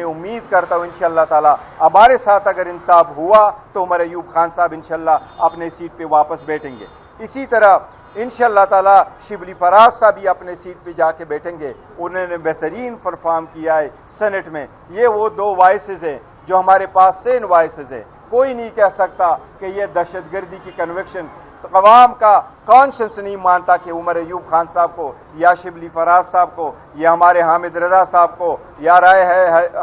میں امید کرتا ہوں انشاءاللہ تعالی ہمارے ساتھ اگر انصاف ہوا تو عمر ایوب خان صاحب انشاءاللہ اپنے سیٹ پہ واپس بیٹھیں گے. اسی طرح انشاءاللہ تعالی شبلی فراز صاحب بھی اپنے سیٹ پہ جا کے بیٹھیں گے. انہوں نے بہترین پرفارم کیا ہے سینٹ میں. یہ وہ دو وائسز ہیں جو ہمارے پاس سین وائسز ہیں. کوئی نہیں کہہ سکتا کہ یہ دہشت گردی کی کنوکشن عوام کا کانشنس نہیں مانتا کہ عمر ایوب خان صاحب کو یا شبلی فراز صاحب کو یا ہمارے حامد رضا صاحب کو یا رائے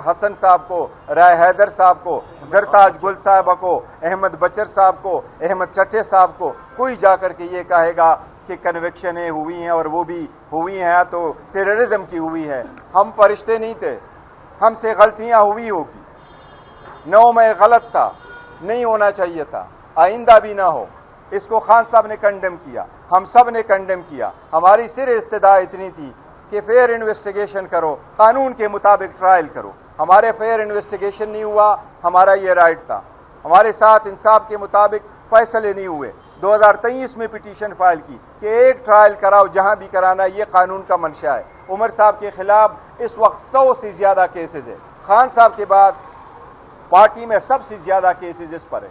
حسن صاحب کو، رائے حیدر صاحب کو، زرتاج گل صاحبہ کو، احمد بچر صاحب کو، احمد چٹھے صاحب کو کوئی جا کر کے یہ کہے گا کہ کنوکشنیں ہوئی ہیں اور وہ بھی ہوئی ہیں تو ٹیررزم کی ہوئی ہے. ہم فرشتے نہیں تھے، ہم سے غلطیاں ہوئی ہوگی. 9 میں غلط تھا، نہیں ہونا چاہیے تھا، آئندہ بھی نہ ہو. اس کو خان صاحب نے کنڈم کیا، ہم سب نے کنڈم کیا. ہماری صرف استدعا اتنی تھی کہ فیئر انویسٹیگیشن کرو، قانون کے مطابق ٹرائل کرو. ہمارے فیئر انویسٹیگیشن نہیں ہوا، ہمارا یہ رائٹ تھا. ہمارے ساتھ انصاف کے مطابق فیصلے نہیں ہوئے. 2023 میں پٹیشن فائل کی کہ ایک ٹرائل کراؤ جہاں بھی کرانا، یہ قانون کا منشا ہے. عمر صاحب کے خلاف اس وقت 100 سے زیادہ کیسز ہیں. خان صاحب کے بعد پارٹی میں سب سے زیادہ کیسز اس پر ہے.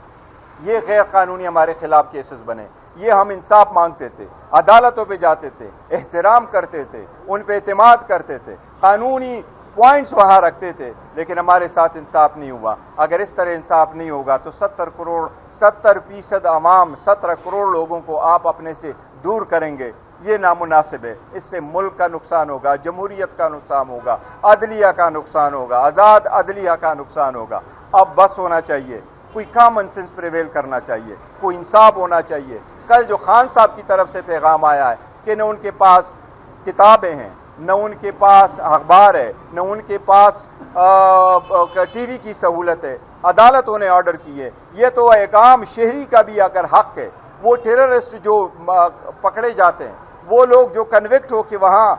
یہ غیر قانونی ہمارے خلاف کیسز بنے. یہ ہم انصاف مانگتے تھے، عدالتوں پہ جاتے تھے، احترام کرتے تھے، ان پہ اعتماد کرتے تھے، قانونی پوائنٹس وہاں رکھتے تھے، لیکن ہمارے ساتھ انصاف نہیں ہوا. اگر اس طرح انصاف نہیں ہوگا تو 70% عوام، 17 کروڑ لوگوں کو آپ اپنے سے دور کریں گے. یہ نامناسب ہے. اس سے ملک کا نقصان ہوگا، جمہوریت کا نقصان ہوگا، عدلیہ کا نقصان ہوگا، آزاد عدلیہ کا نقصان ہوگا. اب بس ہونا چاہیے، کوئی کامن سینس پریویل کرنا چاہیے، کوئی انصاف ہونا چاہیے. کل جو خان صاحب کی طرف سے پیغام آیا ہے کہ نہ ان کے پاس کتابیں ہیں، نہ ان کے پاس اخبار ہے، نہ ان کے پاس ٹی وی کی سہولت ہے، عدالتوں نے آرڈر کی ہے. یہ تو ایک عام شہری کا بھی اگر حق ہے. وہ ٹیررسٹ جو پکڑے جاتے ہیں، وہ لوگ جو کنوکٹ ہو کے وہاں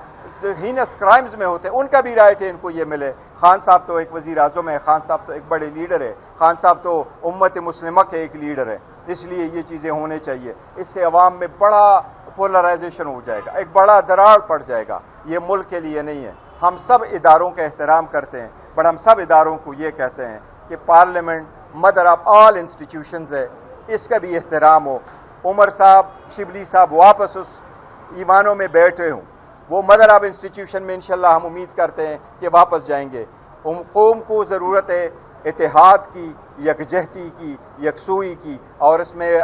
ہینس کرائمز میں ہوتے ہیں، ان کا بھی رائٹ ہے ان کو یہ ملے. خان صاحب تو ایک وزیر اعظم ہے، خان صاحب تو ایک بڑے لیڈر ہے، خان صاحب تو امت مسلمہ کے ایک لیڈر ہے. اس لیے یہ چیزیں ہونے چاہیے. اس سے عوام میں بڑا پولرائزیشن ہو جائے گا، ایک بڑا دراڑ پڑ جائے گا. یہ ملک کے لیے نہیں ہے. ہم سب اداروں کا احترام کرتے ہیں، بٹ ہم سب اداروں کو یہ کہتے ہیں کہ parliament mother of all institutions ہے، اس کا بھی احترام ہو. عمر صاحب، شبلی صاحب واپس اس ایوانوں میں بیٹھے ہوں. وہ مدر آف انسٹیٹیوشن میں انشاءاللہ ہم امید کرتے ہیں کہ واپس جائیں گے. قوم کو ضرورت ہے اتحاد کی، یکجہتی کی، یکسوئی کی، اور اس میں